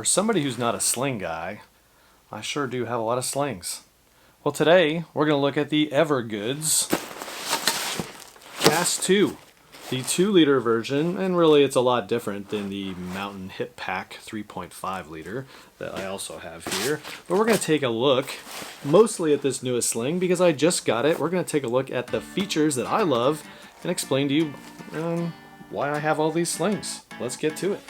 For somebody who's not a sling guy, I sure do have a lot of slings. Well, today we're going to look at the EVERGOODS Cast 2, the 2-liter version, and really it's a lot different than the Mountain Hip Pack 3.5 liter that I also have here. But we're going to take a look mostly at this newest sling because I just got it. We're going to take a look at the features that I love and explain to you why I have all these slings. Let's get to it.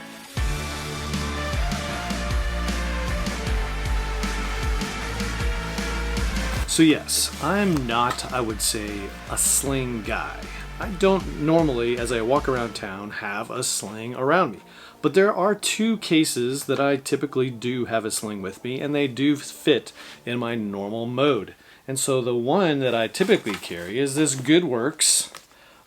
So yes, I'm not, I would say, a sling guy. I don't normally, as I walk around town, have a sling around me. But there are two cases that I typically do have a sling with me, and they do fit in my normal mode. And so the one that I typically carry is this GoodWerks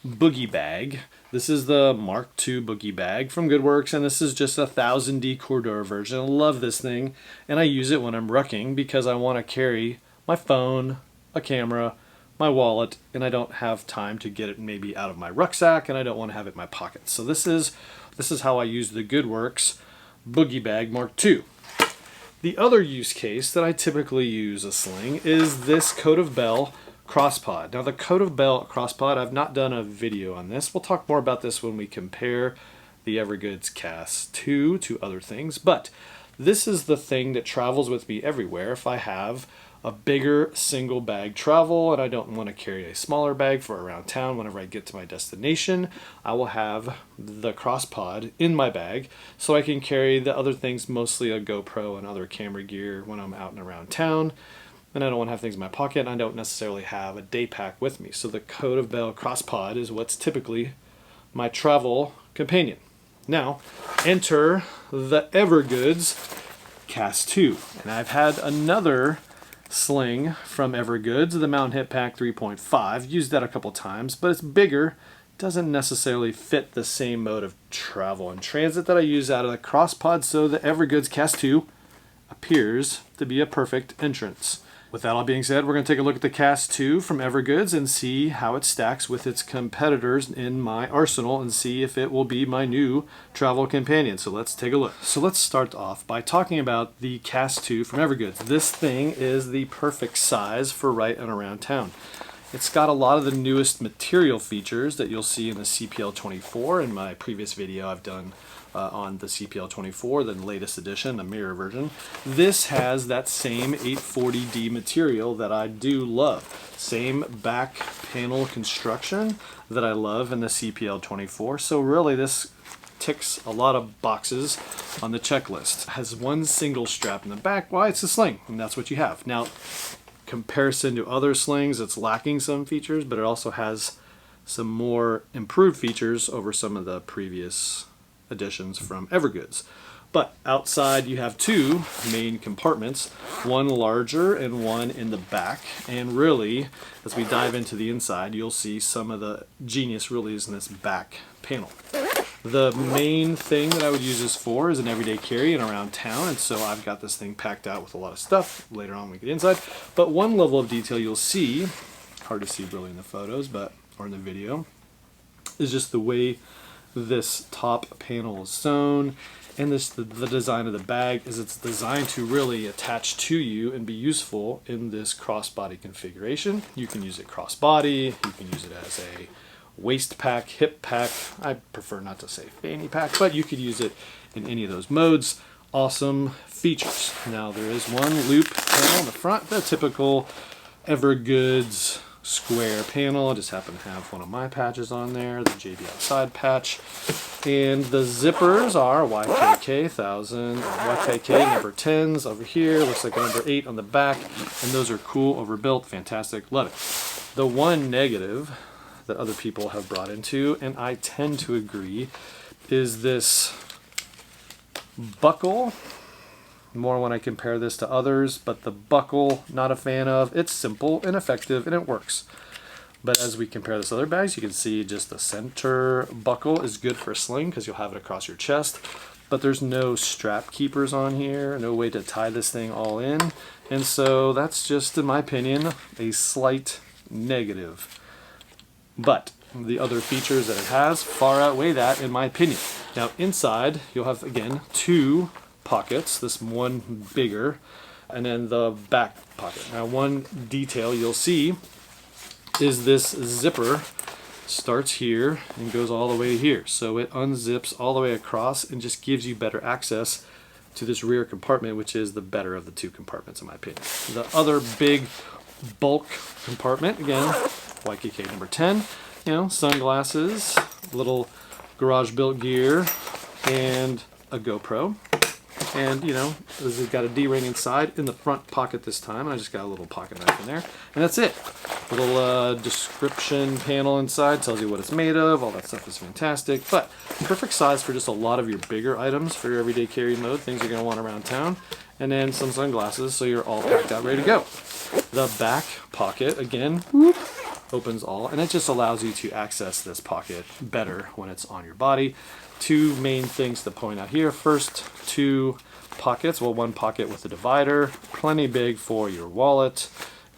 boogie bag. This is the Mark II boogie bag from GoodWerks, and this is just a 1000D corridor version. I love this thing, and I use it when I'm rucking because I want to carry my phone, a camera, my wallet, and I don't have time to get it maybe out of my rucksack, and I don't want to have it in my pocket. So this is how I use the GoodWerks boogie bag Mark II. The other use case that I typically use a sling is this Coat of Bell Crosspod. Now the Coat of Bell Crosspod, I've not done a video on this. We'll talk more about this when we compare the EVERGOODS Cast 2 to other things, but this is the thing that travels with me everywhere if I have a bigger single bag travel and I don't want to carry a smaller bag for around town. Whenever I get to my destination, I will have the Crosspod in my bag so I can carry the other things, mostly a GoPro and other camera gear when I'm out and around town. And I don't want to have things in my pocket, and I don't necessarily have a day pack with me. So the Coat of Bell Crosspod is what's typically my travel companion. Now, enter the EVERGOODS Cast 2. And I've had another sling from EVERGOODS, the Mountain Hip Pack 3.5. Used that a couple times, but it's bigger. Doesn't necessarily fit the same mode of travel and transit that I use out of the Crosspod, so the EVERGOODS Cast 2 appears to be a perfect entrance. With that all being said, we're going to take a look at the Cast 2 from EVERGOODS and see how it stacks with its competitors in my arsenal and see if it will be my new travel companion. So let's take a look. So let's start off by talking about the Cast 2 from EVERGOODS. This thing is the perfect size for right and around town. It's got a lot of the newest material features that you'll see in the CPL24. In my previous video I've done on the CPL24, the latest edition, the mirror version. This has that same 840D material that I do love. Same back panel construction that I love in the CPL24. So really this ticks a lot of boxes on the checklist. It has one single strap in the back. Why? It's a sling, and that's what you have. Now, comparison to other slings, it's lacking some features, but it also has some more improved features over some of the previous editions from EVERGOODS. But outside you have two main compartments, one larger and one in the back, and really as we dive into the inside you'll see some of the genius really is in this back panel. The main thing that I would use this for is an everyday carry and around town, and so I've got this thing packed out with a lot of stuff. Later on when we get inside, but one level of detail you'll see, hard to see really in the photos or in the video, is just the way this top panel is sewn, and the design of the bag is it's designed to really attach to you and be useful in this crossbody configuration. You can use it crossbody, you can use it as a waist pack, hip pack. I prefer not to say fanny pack, but you could use it in any of those modes. Awesome features. Now there is one loop panel in the front, the typical EVERGOODS square panel. I just happen to have one of my patches on there, the JB Outside patch. And the zippers are YKK 1000, YKK number 10s over here. Looks like a number 8 on the back. And those are cool, overbuilt, fantastic, love it. The one negative that other people have brought into, and I tend to agree, is this buckle. More when I compare this to others, but the buckle, not a fan of. It's simple and effective and it works. But as we compare this to other bags, you can see just the center buckle is good for a sling because you'll have it across your chest. But there's no strap keepers on here, no way to tie this thing all in. And so that's just, in my opinion, a slight negative. But the other features that it has far outweigh that, in my opinion. Now inside, you'll have, again, two pockets, this one bigger, and then the back pocket. Now one detail you'll see is this zipper starts here and goes all the way to here. So it unzips all the way across and just gives you better access to this rear compartment, which is the better of the two compartments in my opinion. The other big bulk compartment, again, YKK number 10, you know, sunglasses, little garage built gear, and a GoPro. And, you know, this has got a D-ring inside in the front pocket this time. I just got a little pocket knife in there. And that's it. Little description panel inside tells you what it's made of. All that stuff is fantastic. But perfect size for just a lot of your bigger items for your everyday carry mode, things you're going to want around town. And then some sunglasses so you're all packed out, ready to go. The back pocket, again, whoop, opens all. And it just allows you to access this pocket better when it's on your body. Two main things to point out here. First, two pockets. Well, one pocket with a divider, plenty big for your wallet.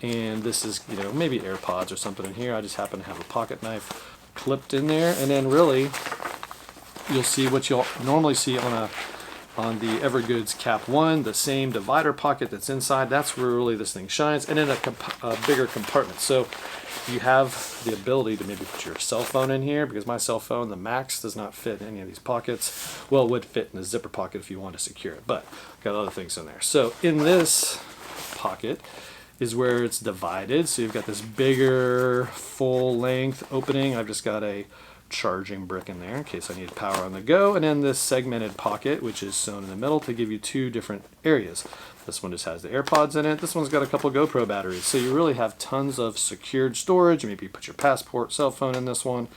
And this is, you know, maybe AirPods or something in here. I just happen to have a pocket knife clipped in there. And then really, you'll see what you'll normally see on the EVERGOODS Cap 1, the same divider pocket that's inside. That's where really this thing shines. And then a bigger compartment. So you have the ability to maybe put your cell phone in here, because my cell phone, the Max, does not fit in any of these pockets. Well, it would fit in the zipper pocket if you want to secure it, but got other things in there. So in this pocket is where it's divided. So you've got this bigger full length opening. I've just got a charging brick in there in case I need power on the go. And then this segmented pocket, which is sewn in the middle to give you two different areas. This one just has the AirPods in it. This one's got a couple GoPro batteries. So you really have tons of secured storage. Maybe you put your passport, cell phone in this one.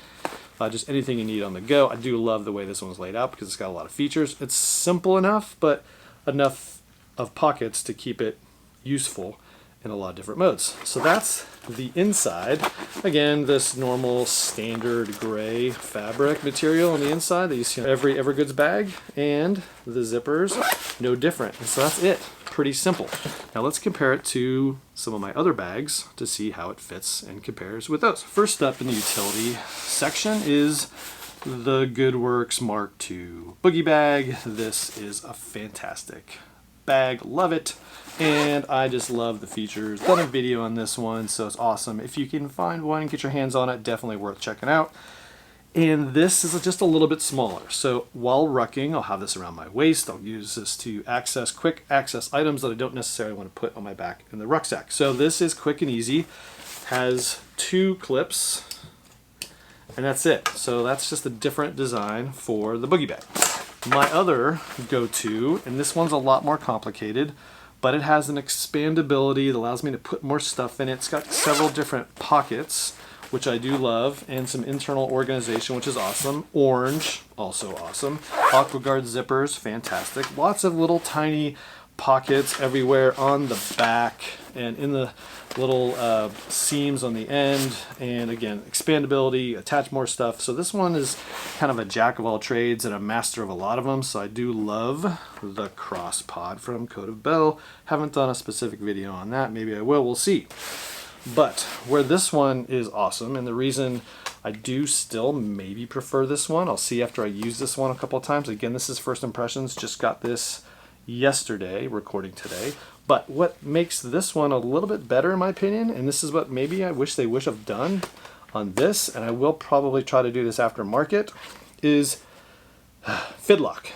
Just anything you need on the go. I do love the way this one's laid out because it's got a lot of features. It's simple enough, but enough of pockets to keep it useful in a lot of different modes. So that's the inside. Again, this normal standard gray fabric material on the inside that you see on every EVERGOODS bag, and the zippers, no different. And so that's it. Pretty simple. Now let's compare it to some of my other bags to see how it fits and compares with those. First up in the utility section is the GoodWerks Mark II Boogie Bag. This is a fantastic bag. Love it. And I just love the features. Done a video on this one, so it's awesome. If you can find one and get your hands on it, definitely worth checking out. And this is just a little bit smaller. So while rucking, I'll have this around my waist. I'll use this to access quick access items that I don't necessarily want to put on my back in the rucksack. So this is quick and easy. Has two clips, and that's it. So that's just a different design for the Boogie Bag. My other go-to, and this one's a lot more complicated, but it has an expandability that allows me to put more stuff in it. It's got several different pockets, which I do love, and some internal organization, which is awesome. Orange, also awesome. AquaGuard zippers, fantastic. Lots of little tiny pockets everywhere on the back and in the little seams on the end. And again, expandability, attach more stuff. So this one is kind of a jack of all trades and a master of a lot of them. So I do love the Crosspod from Coat of Bell. Haven't done a specific video on that. Maybe I will, we'll see. But where this one is awesome, and the reason I do still maybe prefer this one, I'll see after I use this one a couple of times. Again, this is first impressions, just got this yesterday, recording today. But what makes this one a little bit better in my opinion, and this is what maybe I wish they would have done on this, and I will probably try to do this after market, is fidlock.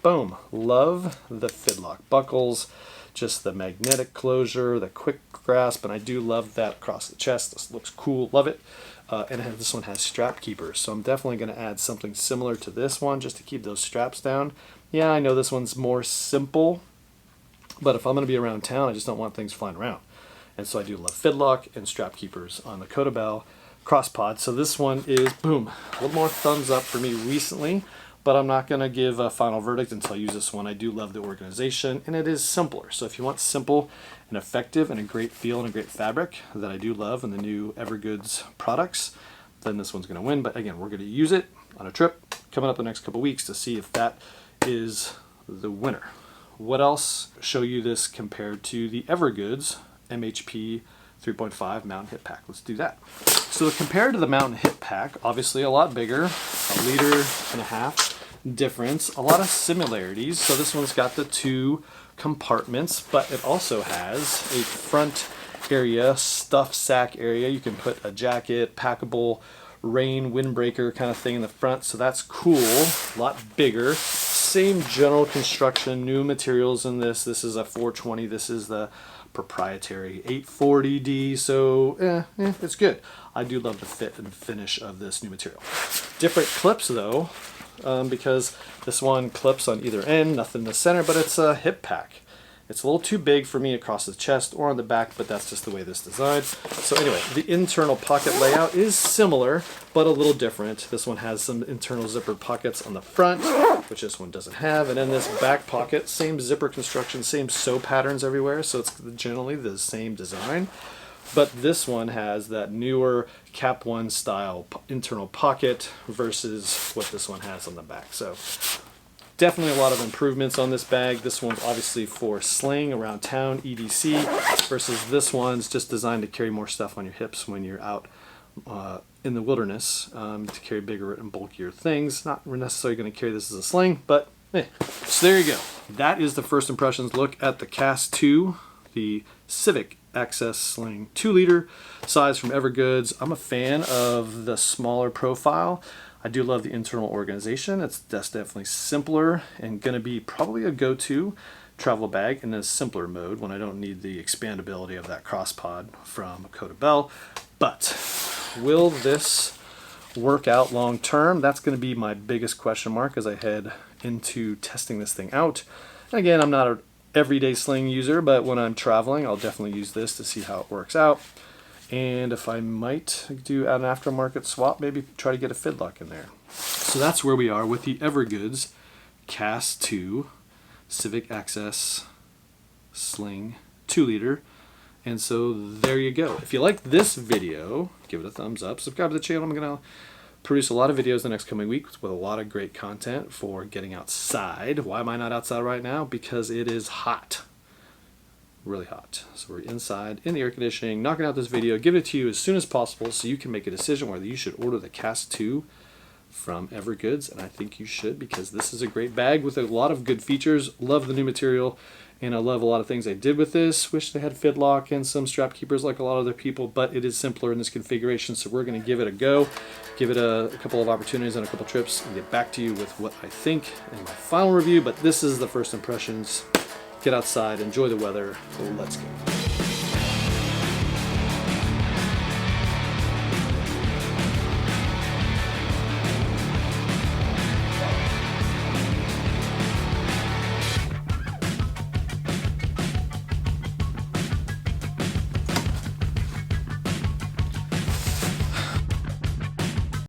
Boom. Love the fidlock buckles. Just the magnetic closure, the quick grasp, and I do love that across the chest. This looks cool, love it. And this one has strap keepers, so I'm definitely going to add something similar to this one just to keep those straps down. Yeah, I know this one's more simple, but if I'm going to be around town, I just don't want things flying around. And so I do love fidlock and strap keepers on the Coat of Bell Crosspod. So this one is, boom, a little more thumbs up for me recently. But I'm not going to give a final verdict until I use this one. I do love the organization, and it is simpler. So if you want simple and effective and a great feel and a great fabric that I do love in the new EVERGOODS products, then this one's going to win. But again, we're going to use it on a trip coming up the next couple weeks to see if that is the winner. What else show you this compared to the EVERGOODS MHP 3.5 Mountain Hip Pack? Let's do that. So compared to the Mountain Hip Pack, obviously a lot bigger, 1.5 liters. difference, a lot of similarities. So this one's got the 2 compartments, but it also has a front area, stuff sack area. You can put a jacket, packable rain windbreaker kind of thing in the front, so that's cool. A lot bigger. Same general construction, new materials in this. This is a 420. This is the proprietary 840D, so it's good. I do love the fit and finish of this new material. Different clips though, because this one clips on either end, nothing in the center, but it's a hip pack. It's a little too big for me across the chest or on the back, but that's just the way this is designed. So anyway, the internal pocket layout is similar, but a little different. This one has some internal zippered pockets on the front, which this one doesn't have. And then this back pocket, same zipper construction, same sew patterns everywhere. So it's generally the same design. But this one has that newer Cap 1 style internal pocket versus what this one has on the back. So definitely a lot of improvements on this bag. This one's obviously for sling around town, EDC, versus this one's just designed to carry more stuff on your hips when you're out in the wilderness, to carry bigger and bulkier things. Not necessarily going to carry this as a sling, but So there you go. That is the first impressions look at the Cast 2, the Civic Access Sling 2-liter size from EVERGOODS. I'm a fan of the smaller profile. I do love the internal organization. That's definitely simpler and going to be probably a go-to travel bag in a simpler mode when I don't need the expandability of that Crosspod from Coda Bell. But will this work out long term? That's going to be my biggest question mark as I head into testing this thing out. And again, I'm not an everyday sling user, but when I'm traveling, I'll definitely use this to see how it works out. And if I might do an aftermarket swap, maybe try to get a fidlock in there. So that's where we are with the EVERGOODS Cast 2 Civic Access Sling 2-liter. And so there you go. If you like this video, give it a thumbs up. Subscribe to the channel. I'm going to produce a lot of videos the next coming weeks with a lot of great content for getting outside. Why am I not outside right now? Because it is hot. Really hot. So we're inside in the air conditioning, knocking out this video, giving it to you as soon as possible so you can make a decision whether you should order the Cast 2 from EVERGOODS, and I think you should, because this is a great bag with a lot of good features. Love the new material, and I love a lot of things they did with this. Wish they had fidlock and some strap keepers like a lot of other people, but it is simpler in this configuration, so we're going to give it a go, give it a couple of opportunities and a couple trips, and get back to you with what I think in my final review. But this is the first impressions. Get outside, enjoy the weather, let's go.